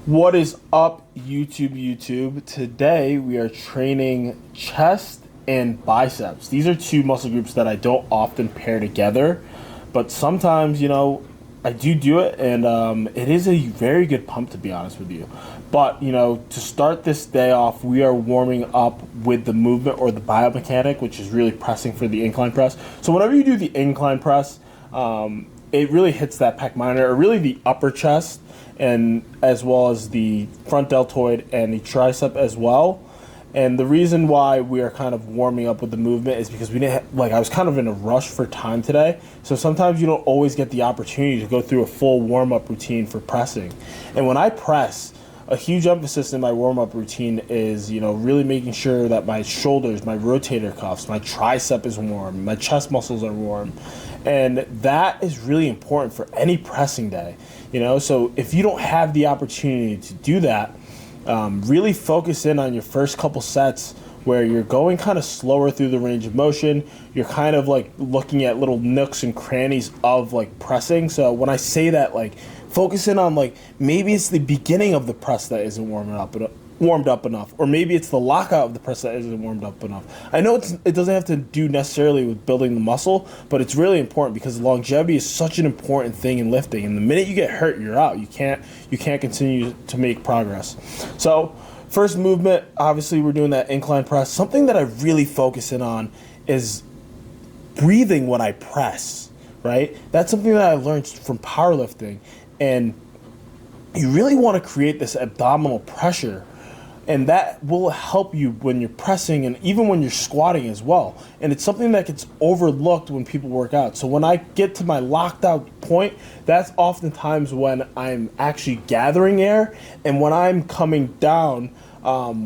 What is up, YouTube? Today we are training chest and biceps. These are two muscle groups that I don't often pair together, but sometimes, I do it, and it is a very good pump, to be honest with you. But, to start this day off, we are warming up with the movement or the biomechanic, which is really pressing for the incline press. So whenever you do the incline press, it really hits that pec minor, or really the upper chest, and as well as the front deltoid and the tricep as well. And the reason why we are kind of warming up with the movement is because we didn't I was kind of in a rush for time today. So sometimes you don't always get the opportunity to go through a full warm-up routine for pressing. And when I press, a huge emphasis in my warm-up routine is, really making sure that my shoulders, my rotator cuffs, my tricep is warm, my chest muscles are warm. And that is really important for any pressing day. So if you don't have the opportunity to do that, really focus in on your first couple sets where you're going kind of slower through the range of motion. You're kind of like looking at little nooks and crannies of like pressing. So when I say that, focus in on maybe it's the beginning of the press that isn't warmed up enough, or maybe it's the lockout of the press that isn't warmed up enough. I know it doesn't have to do necessarily with building the muscle, but it's really important because longevity is such an important thing in lifting, and the minute you get hurt, you're out. You can't continue to make progress. So first movement, obviously we're doing that incline press. Something that I really focus in on is breathing when I press, right? That's something that I learned from powerlifting, and you really want to create this abdominal pressure, and that will help you when you're pressing and even when you're squatting as well. And it's something that gets overlooked when people work out. So when I get to my locked out point, that's oftentimes when I'm actually gathering air, and when I'm coming down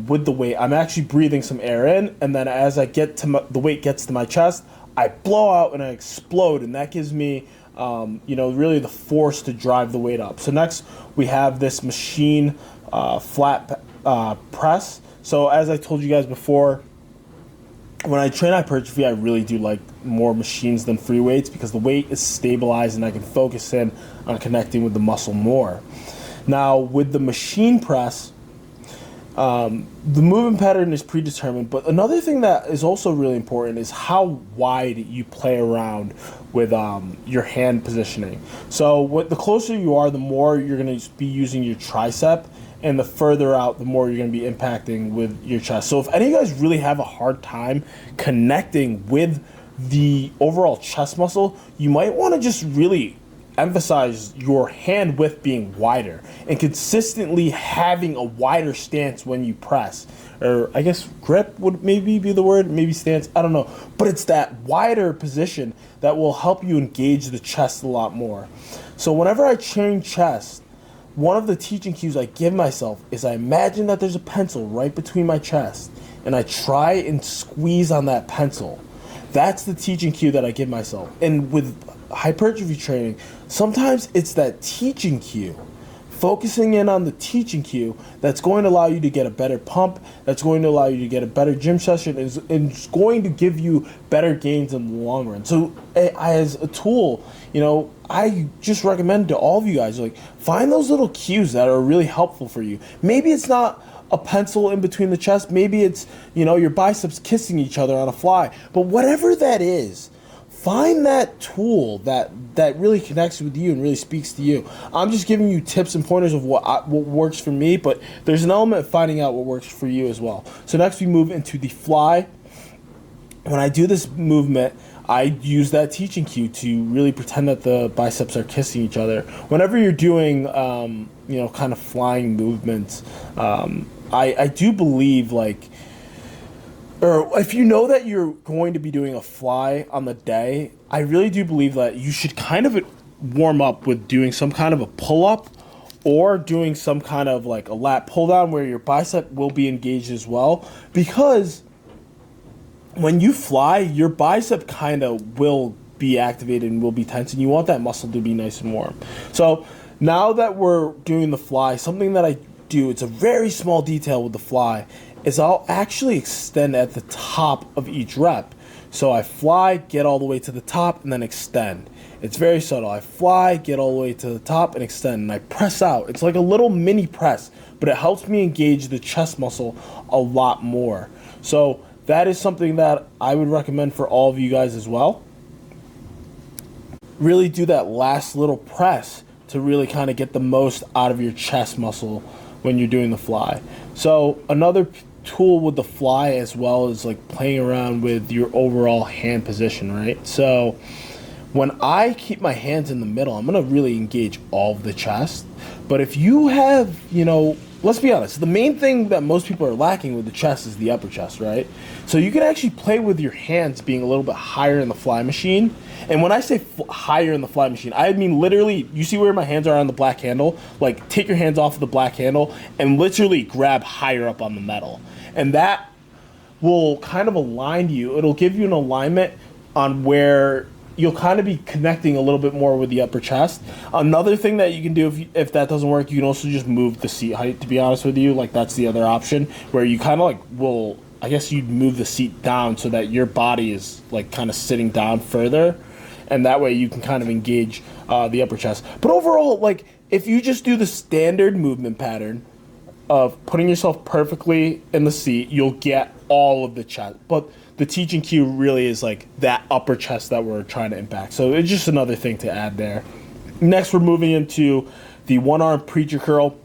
with the weight, I'm actually breathing some air in, and then as I get to the weight gets to my chest, I blow out and I explode, and that gives me really the force to drive the weight up. So next we have this machine flat press. So as I told you guys before, when I train hypertrophy, I really do like more machines than free weights because the weight is stabilized and I can focus in on connecting with the muscle more. Now with the machine press, the movement pattern is predetermined, but another thing that is also really important is how wide you play around with your hand positioning. So the closer you are, the more you're going to be using your tricep, and the further out, the more you're going to be impacting with your chest. So if any of you guys really have a hard time connecting with the overall chest muscle, you might want to just really emphasize your hand width being wider and consistently having a wider stance when you press, or I guess grip would maybe be the word, maybe stance, I don't know, but it's that wider position that will help you engage the chest a lot more. So whenever I train chest, one of the teaching cues I give myself is I imagine that there's a pencil right between my chest, and I try and squeeze on that pencil. That's the teaching cue that I give myself. And with hypertrophy training, sometimes it's that teaching cue, focusing in on the teaching cue that's going to allow you to get a better pump, that's going to allow you to get a better gym session, and it's going to give you better gains in the long run. So as a tool, I just recommend to all of you guys, find those little cues that are really helpful for you. Maybe it's not a pencil in between the chest, maybe it's, your biceps kissing each other on a fly, but whatever that is, find that tool that really connects with you and really speaks to you. I'm just giving you tips and pointers of what works for me, but there's an element of finding out what works for you as well. So next we move into the fly. When I do this movement, I use that teaching cue to really pretend that the biceps are kissing each other. Whenever you're doing, kind of flying movements, I do believe or if you know that you're going to be doing a fly on the day, I really do believe that you should kind of warm up with doing some kind of a pull-up or doing some kind of a lat pull-down where your bicep will be engaged as well, because when you fly, your bicep kind of will be activated and will be tense, and you want that muscle to be nice and warm. So now that we're doing the fly, something that I do, it's a very small detail with the fly, is I'll actually extend at the top of each rep. So I fly, get all the way to the top, and then extend. It's very subtle. I fly, get all the way to the top, and extend, and I press out. It's like a little mini press, but it helps me engage the chest muscle a lot more. So that is something that I would recommend for all of you guys as well. Really do that last little press to really kind of get the most out of your chest muscle when you're doing the fly. So another tool with the fly as well is like playing around with your overall hand position, right? So when I keep my hands in the middle, I'm going to really engage all of the chest. But if you have, let's be honest, the main thing that most people are lacking with the chest is the upper chest, right? So you can actually play with your hands being a little bit higher in the fly machine. And when I say higher in the fly machine, I mean literally, you see where my hands are on the black handle? Like, take your hands off of the black handle and literally grab higher up on the metal. And that will kind of align you. It'll give you an alignment on where you'll kind of be connecting a little bit more with the upper chest. Another thing that you can do if that doesn't work, you can also just move the seat height, to be honest with you. Like, that's the other option, where you kind of you'd move the seat down so that your body is like kind of sitting down further, and that way you can kind of engage the upper chest. But overall, like, if you just do the standard movement pattern of putting yourself perfectly in the seat, you'll get all of the chest. But the teaching cue really is like that upper chest that we're trying to impact. So it's just another thing to add there. Next, we're moving into the one-arm preacher curl.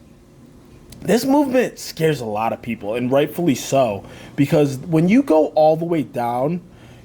This movement scares a lot of people, and rightfully so, because when you go all the way down,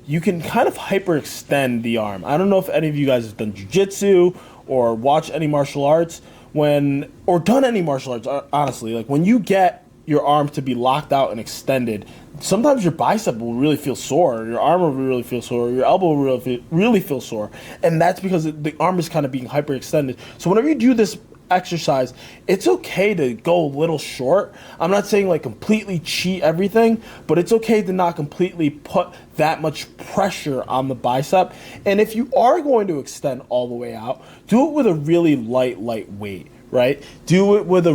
you can kind of hyperextend the arm. I don't know if any of you guys have done jiu-jitsu or watched any martial arts, or done any martial arts, honestly. Like, when you get your arm to be locked out and extended, sometimes your bicep will really feel sore, your arm will really feel sore, your elbow will really feel sore, and that's because the arm is kind of being hyperextended. So whenever you do this exercise, it's okay to go a little short. I'm not saying like completely cheat everything, but it's okay to not completely put that much pressure on the bicep. And if you are going to extend all the way out, do it with a really light weight, right? Do it with a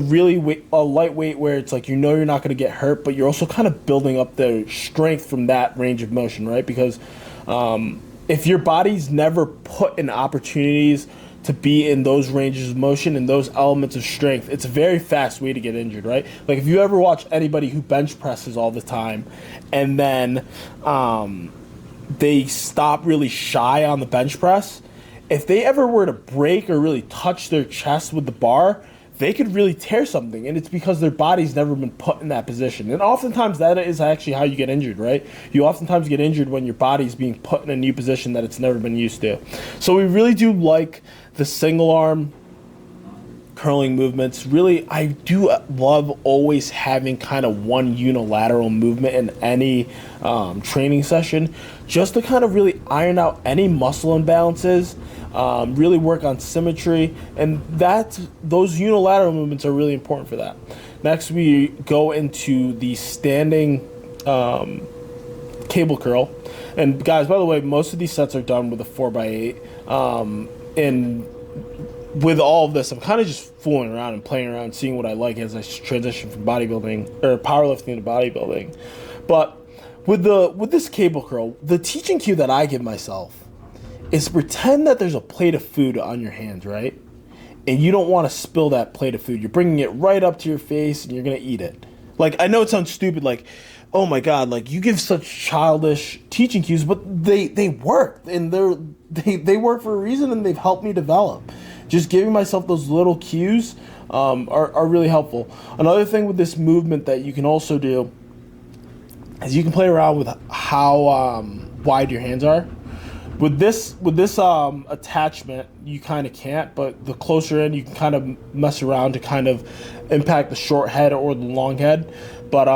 lightweight where it's like, you're not going to get hurt, but you're also kind of building up the strength from that range of motion, right? Because if your body's never put in opportunities to be in those ranges of motion and those elements of strength, it's a very fast way to get injured, right? Like, if you ever watch anybody who bench presses all the time and then they stop really shy on the bench press, if they ever were to break or really touch their chest with the bar, they could really tear something, and it's because their body's never been put in that position. And oftentimes that is actually how you get injured, right? You oftentimes get injured when your body's being put in a new position that it's never been used to. So we really do like the single arm curling movements. Really, I do love always having kind of one unilateral movement in any training session, just to kind of really iron out any muscle imbalances, really work on symmetry, and those unilateral movements are really important for that. Next, we go into the standing cable curl. And guys, by the way, most of these sets are done with a 4x8. And with all of this, I'm kind of just fooling around and playing around, seeing what I like as I transition from bodybuilding or powerlifting to bodybuilding. But with this cable curl, the teaching cue that I give myself is pretend that there's a plate of food on your hands, right? And you don't want to spill that plate of food. You're bringing it right up to your face and you're going to eat it. Like, I know it sounds stupid, like, oh my God, like, you give such childish teaching cues, but they work, and they work for a reason, and they've helped me develop. Just giving myself those little cues are really helpful. Another thing with this movement that you can also do is you can play around with how wide your hands are. With this attachment, you kind of can't, but the closer in, you can kind of mess around to kind of impact the short head or the long head. But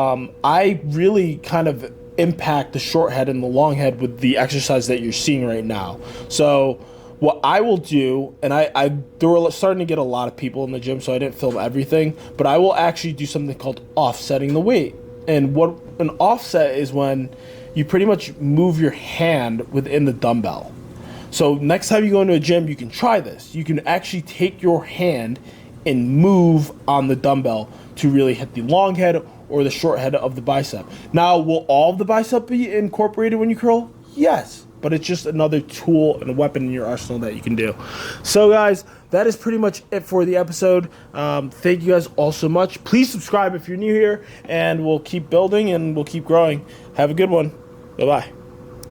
I really kind of impact the short head and the long head with the exercise that you're seeing right now. So what I will do, and there were starting to get a lot of people in the gym, so I didn't film everything, but I will actually do something called offsetting the weight. And what an offset is when you pretty much move your hand within the dumbbell. So next time you go into a gym, you can try this. You can actually take your hand and move on the dumbbell to really hit the long head or the short head of the bicep. Now, will all of the bicep be incorporated when you curl? Yes. but it's just another tool and a weapon in your arsenal that you can do. So guys, that is pretty much it for the episode. Thank you guys all so much. Please subscribe if you're new here, and we'll keep building and we'll keep growing. Have a good one. Bye-bye.